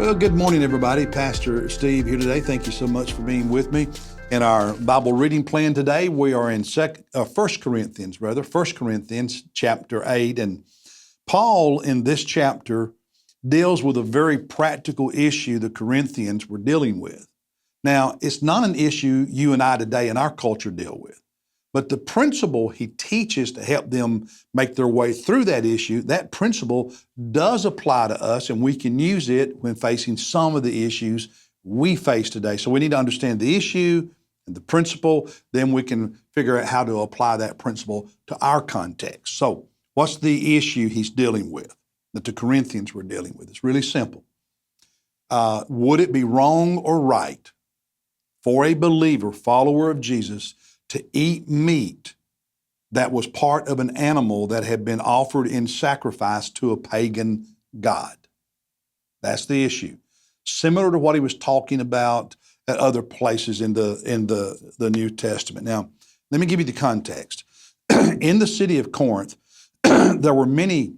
Well, good morning, everybody. Pastor Steve here today. Thank you so much for being with me. In our Bible reading plan today, we are in 1 Corinthians chapter 8. And Paul, in this chapter, deals with a very practical issue the Corinthians were dealing with. Now, it's not an issue you and I today in our culture deal with. But the principle he teaches to help them make their way through that issue, that principle does apply to us, and we can use it when facing some of the issues we face today. So we need to understand the issue and the principle, then we can figure out how to apply that principle to our context. So what's the issue he's dealing with, that the Corinthians were dealing with? It's really simple. Would it be wrong or right for a believer, follower of Jesus, to eat meat that was part of an animal that had been offered in sacrifice to a pagan god? That's the issue. Similar to what he was talking about at other places in the New Testament. Now, let me give you the context. In the city of Corinth, there were many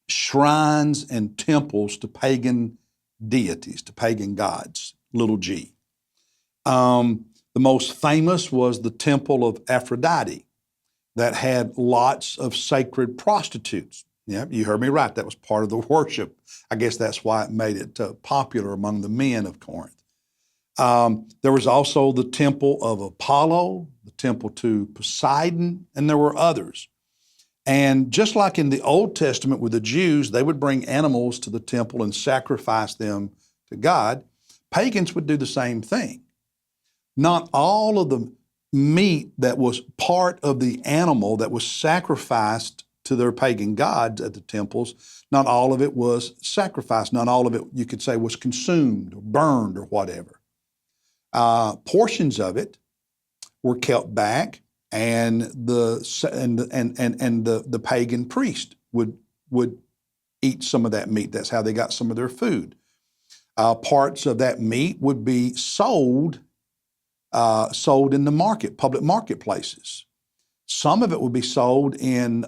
shrines and temples to pagan deities, to pagan gods, little g. The most famous was the temple of Aphrodite that had lots of sacred prostitutes. Yeah, you heard me right. That was part of the worship. I guess that's why it made it popular among the men of Corinth. There was also the temple of Apollo, the temple to Poseidon, and there were others. And just like in the Old Testament with the Jews, they would bring animals to the temple and sacrifice them to God. Pagans would do the same thing. Not all of the meat that was part of the animal that was sacrificed to their pagan gods at the temples, not all of it was sacrificed. Not all of it, you could say, was consumed or burned or whatever. Portions of it were kept back, and the pagan priest would eat some of that meat. That's how they got some of their food. Parts of that meat would be sold in the market, public marketplaces. Some of it would be sold in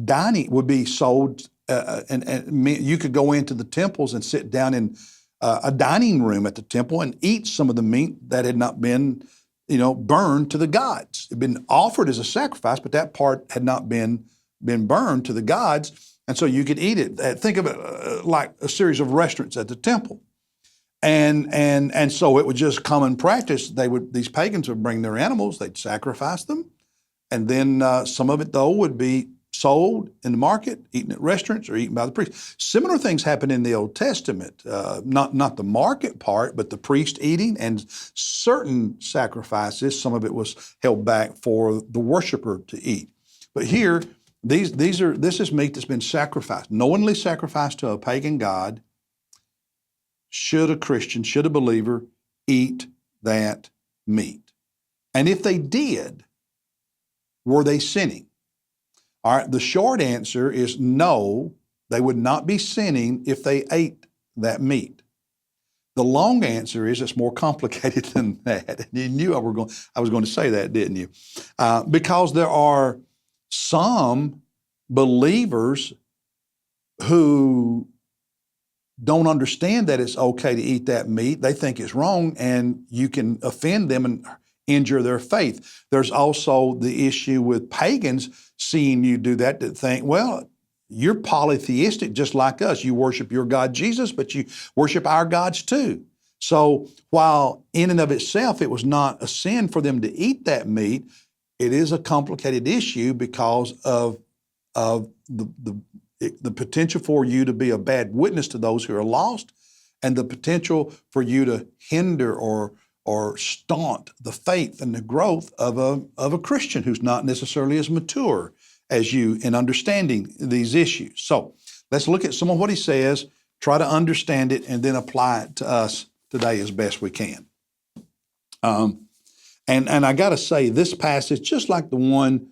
dining, would be sold, and you could go into the temples and sit down in a dining room at the temple and eat some of the meat that had not been, burned to the gods. It had been offered as a sacrifice, but that part had not been burned to the gods, and so you could eat it. Think of it like a series of restaurants at the temple. And so it was just common practice. These pagans would bring their animals, they'd sacrifice them, and then some of it though would be sold in the market, eaten at restaurants, or eaten by the priest. Similar things happen in the Old Testament, not the market part, but the priest eating and certain sacrifices. Some of it was held back for the worshiper to eat. But here, this is meat that's been sacrificed, knowingly sacrificed to a pagan god. Should a Christian, should a believer eat that meat? And if they did, were they sinning? All right, the short answer is no, they would not be sinning if they ate that meat. The long answer is it's more complicated than that. You knew I was going to say that, didn't you? Because there are some believers who don't understand that it's okay to eat that meat. They think it's wrong, and you can offend them and injure their faith. There's also the issue with pagans seeing you do that think, well, you're polytheistic just like us. You worship your God Jesus, but you worship our gods too. So while in and of itself it was not a sin for them to eat that meat, it is a complicated issue because of the potential for you to be a bad witness to those who are lost, and the potential for you to hinder or stunt the faith and the growth of a Christian who's not necessarily as mature as you in understanding these issues. So let's look at some of what he says, try to understand it, and then apply it to us today as best we can. And I got to say, this passage, just like the one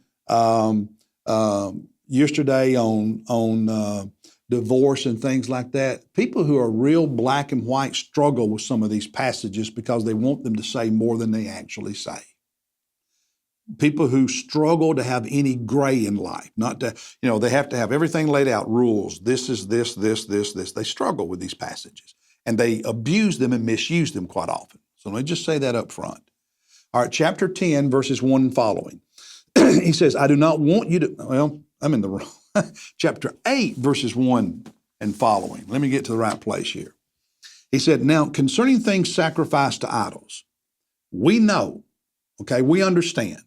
yesterday on divorce and things like that, people who are real black and white struggle with some of these passages because they want them to say more than they actually say. People who struggle to have any gray in life, not to, they have to have everything laid out, rules. This is this. They struggle with these passages. and they abuse them and misuse them quite often. So let me just say that up front. All right, chapter 10, verses 1 and following. He says, I do not want you to, well, I'm in the wrong. Chapter 8, verses 1 and following. Let me get to the right place here. He said, now concerning things sacrificed to idols, we know, okay, we understand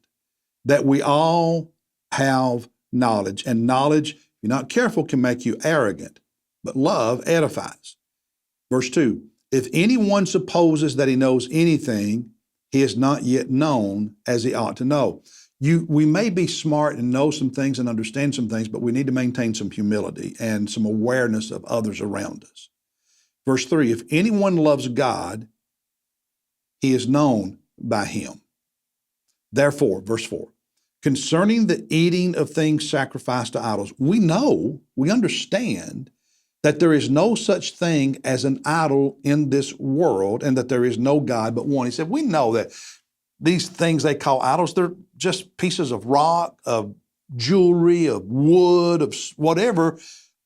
that we all have knowledge, and knowledge, if you're not careful, can make you arrogant, but love edifies. Verse 2, if anyone supposes that he knows anything, he is not yet known as he ought to know. We may be smart and know some things and understand some things, but we need to maintain some humility and some awareness of others around us. Verse 3, if anyone loves God, he is known by him. Therefore, verse 4, concerning the eating of things sacrificed to idols, we understand that there is no such thing as an idol in this world and that there is no God but one. He said, we know that these things they call idols, they're just pieces of rock, of jewelry, of wood, of whatever.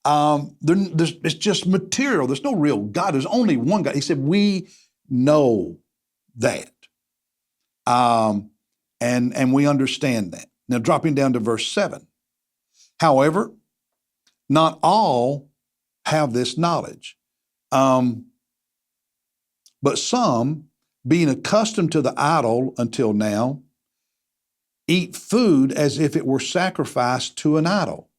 It's just material. There's no real God. There's only one God. He said, we know that. And we understand that. Now, dropping down to verse 7. However, not all have this knowledge. But some, being accustomed to the idol until now, eat food as if it were sacrificed to an idol,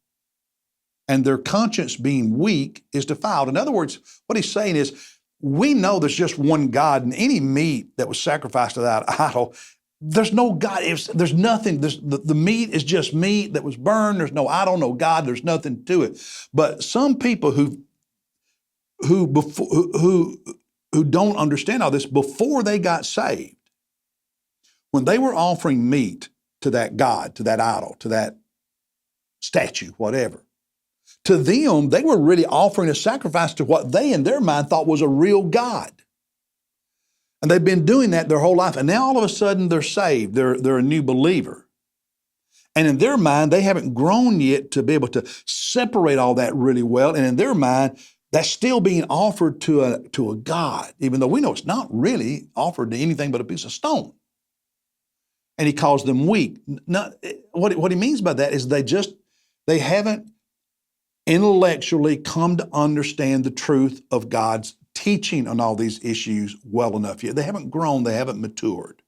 and their conscience being weak is defiled. In other words, what he's saying is, we know there's just one God, and any meat that was sacrificed to that idol, there's no God. There's nothing. The meat is just meat that was burned. There's no idol, no God. There's nothing to it. But some people who don't understand all this, before they got saved, when they were offering meat to that God, to that idol, to that statue, whatever, to them, they were really offering a sacrifice to what they in their mind thought was a real God. And they've been doing that their whole life. And now all of a sudden they're saved. They're a new believer. And in their mind, they haven't grown yet to be able to separate all that really well. And in their mind, that's still being offered to a God, even though we know it's not really offered to anything but a piece of stone. And he calls them weak. What he means by that is they haven't intellectually come to understand the truth of God's teaching on all these issues well enough yet. They haven't grown, they haven't matured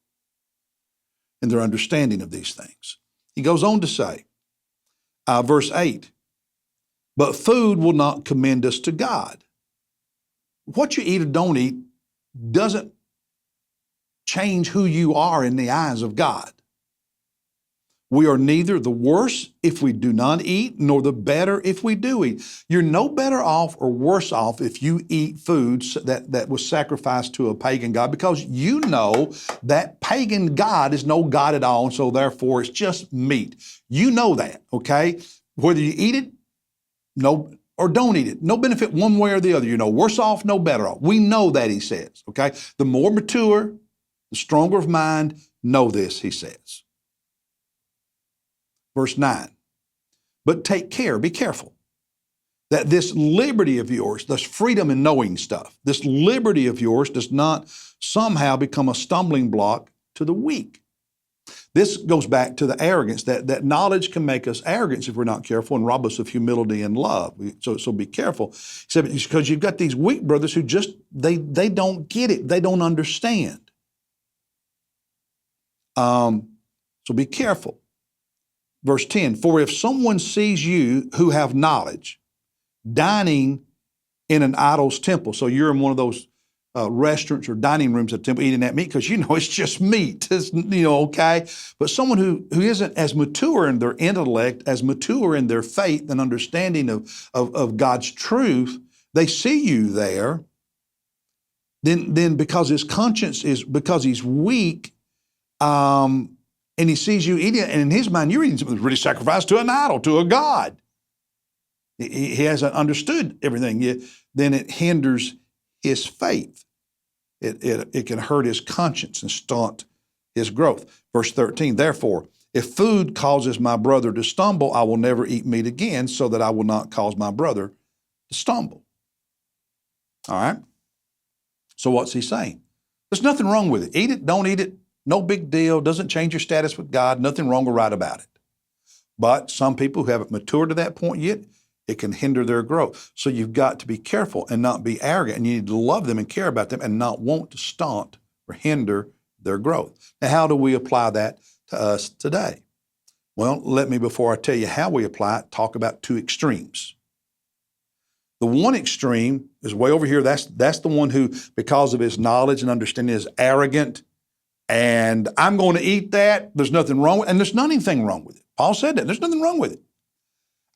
in their understanding of these things. He goes on to say, verse 8, but food will not commend us to God. What you eat or don't eat doesn't change who you are in the eyes of God. We are neither the worse if we do not eat, nor the better if we do eat. You're no better off or worse off if you eat foods that was sacrificed to a pagan god, because you know that pagan god is no God at all, and so therefore it's just meat. You know that, okay? Whether you eat it, no, or don't eat it, no benefit one way or the other. You're no worse off, no better off. We know that, he says, okay? The more mature, the stronger of mind, know this, he says. Verse 9, but take care, be careful, that this liberty of yours, this freedom in knowing stuff, this liberty of yours does not somehow become a stumbling block to the weak. This goes back to the arrogance, that knowledge can make us arrogant if we're not careful and rob us of humility and love. So be careful. He said, because you've got these weak brothers who just, they don't get it. They don't understand. So be careful. Verse 10, for if someone sees you who have knowledge dining in an idol's temple, so you're in one of those restaurants or dining rooms at the temple eating that meat, because you know it's just meat, it's, okay? But someone who isn't as mature in their intellect, as mature in their faith and understanding of God's truth, they see you there, then because his conscience is, because he's weak, and he sees you eating it, and in his mind, you're eating something that's really sacrificed to an idol, to a god. He hasn't understood everything yet. Then it hinders his faith. It can hurt his conscience and stunt his growth. Verse 13, therefore, if food causes my brother to stumble, I will never eat meat again, so that I will not cause my brother to stumble. All right? So what's he saying? There's nothing wrong with it. Eat it, don't eat it, no big deal. Doesn't change your status with God. Nothing wrong or right about it. But some people who haven't matured to that point yet, it can hinder their growth. So you've got to be careful and not be arrogant. And you need to love them and care about them and not want to stunt or hinder their growth. Now, how do we apply that to us today? Well, let me, before I tell you how we apply it, talk about two extremes. The one extreme is way over here. That's the one who, because of his knowledge and understanding, is arrogant. And I'm going to eat that. There's nothing wrong with it. And there's not anything wrong with it. Paul said that. There's nothing wrong with it.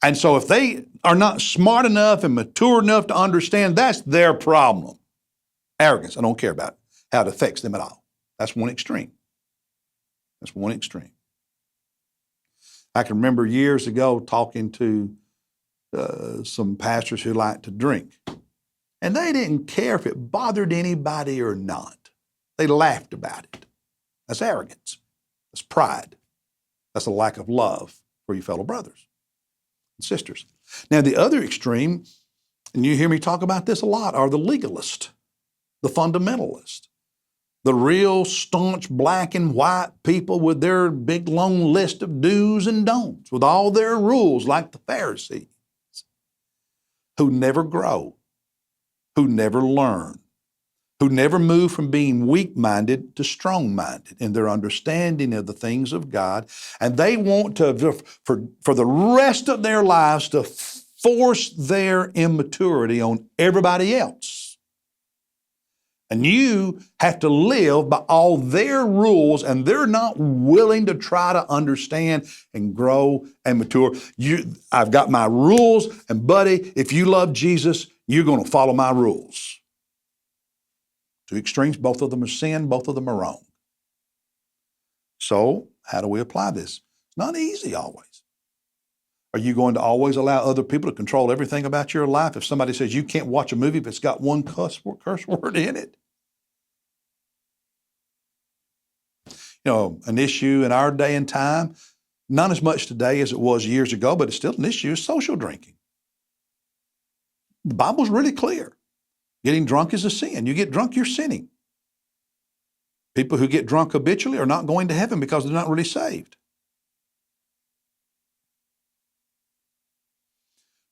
And so if they are not smart enough and mature enough to understand, that's their problem. Arrogance. I don't care about how it affects them at all. That's one extreme. That's one extreme. I can remember years ago talking to some pastors who liked to drink. And they didn't care if it bothered anybody or not. They laughed about it. That's arrogance. That's pride. That's a lack of love for your fellow brothers and sisters. Now, the other extreme, and you hear me talk about this a lot, are the legalists, the fundamentalists, the real staunch black and white people with their big long list of do's and don'ts, with all their rules like the Pharisees, who never grow, who never learn, who never move from being weak-minded to strong-minded in their understanding of the things of God. And they want to, for the rest of their lives, to force their immaturity on everybody else. And you have to live by all their rules, and they're not willing to try to understand and grow and mature. I've got my rules, and buddy, if you love Jesus, you're going to follow my rules. Two extremes, both of them are sin, both of them are wrong. So, how do we apply this? It's not easy always. Are you going to always allow other people to control everything about your life? If somebody says you can't watch a movie if it's got one curse word in it? You know, an issue in our day and time, not as much today as it was years ago, but it's still an issue, is social drinking. The Bible's really clear. Getting drunk is a sin. You get drunk, you're sinning. People who get drunk habitually are not going to heaven because they're not really saved.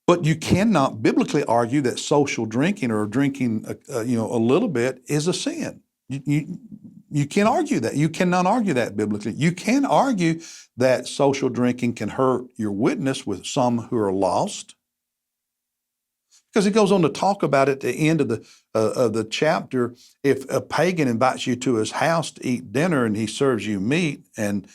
But you cannot biblically argue that social drinking or drinking, a little bit is a sin. You can't argue that. You cannot argue that biblically. You can argue that social drinking can hurt your witness with some who are lost. Because he goes on to talk about it at the end of the chapter. If a pagan invites you to his house to eat dinner and he serves you meat and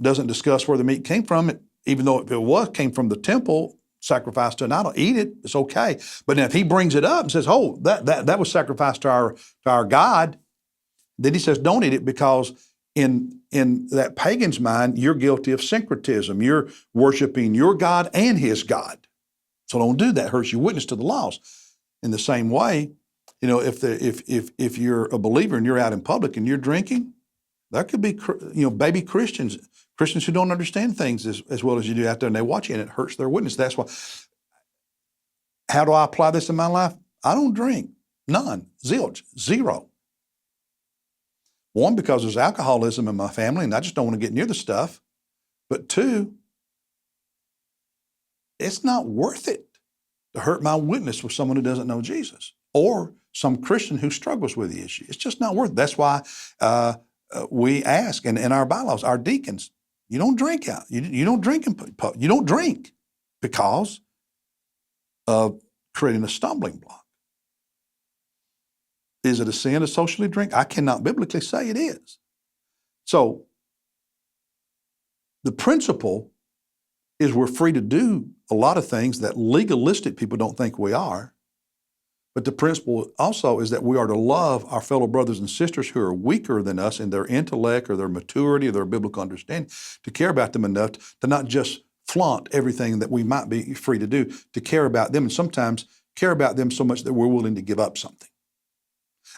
doesn't discuss where the meat came from, even though if it came from the temple, sacrificed to an idol, eat it, it's okay. But if he brings it up and says, oh, that was sacrificed to our God, then he says, don't eat it, because in that pagan's mind, you're guilty of syncretism. You're worshiping your God and his God. So don't do that. It hurts your witness to the lost. In the same way, if you're a believer and you're out in public and you're drinking, there could be baby Christians who don't understand things as well as you do out there, and they watch you, and it hurts their witness. That's why. How do I apply this in my life? I don't drink. None. Zilch. Zero. One, because there's alcoholism in my family, and I just don't want to get near the stuff. But two, it's not worth it to hurt my witness with someone who doesn't know Jesus or some Christian who struggles with the issue. It's just not worth it. That's why we ask in our bylaws, our deacons, you don't drink out. You don't drink you don't drink because of creating a stumbling block. Is it a sin to socially drink? I cannot biblically say it is. So the principle is we're free to do a lot of things that legalistic people don't think we are. But the principle also is that we are to love our fellow brothers and sisters who are weaker than us in their intellect or their maturity or their biblical understanding, to care about them enough to not just flaunt everything that we might be free to do, to care about them, and sometimes care about them so much that we're willing to give up something.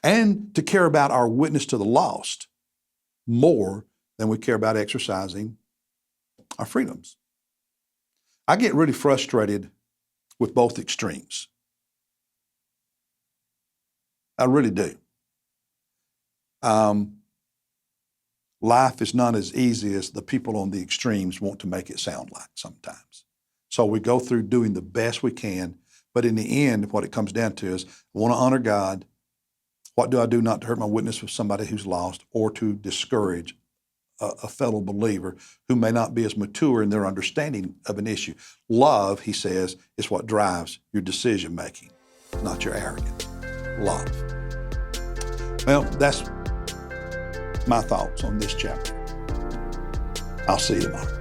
And to care about our witness to the lost more than we care about exercising our freedoms. I get really frustrated with both extremes. I really do. Life is not as easy as the people on the extremes want to make it sound like sometimes. So we go through doing the best we can, but in the end, what it comes down to is, I want to honor God. What do I do not to hurt my witness with somebody who's lost or to discourage a fellow believer who may not be as mature in their understanding of an issue? Love, he says, is what drives your decision making, not your arrogance. Love. Well, that's my thoughts on this chapter. I'll see you tomorrow.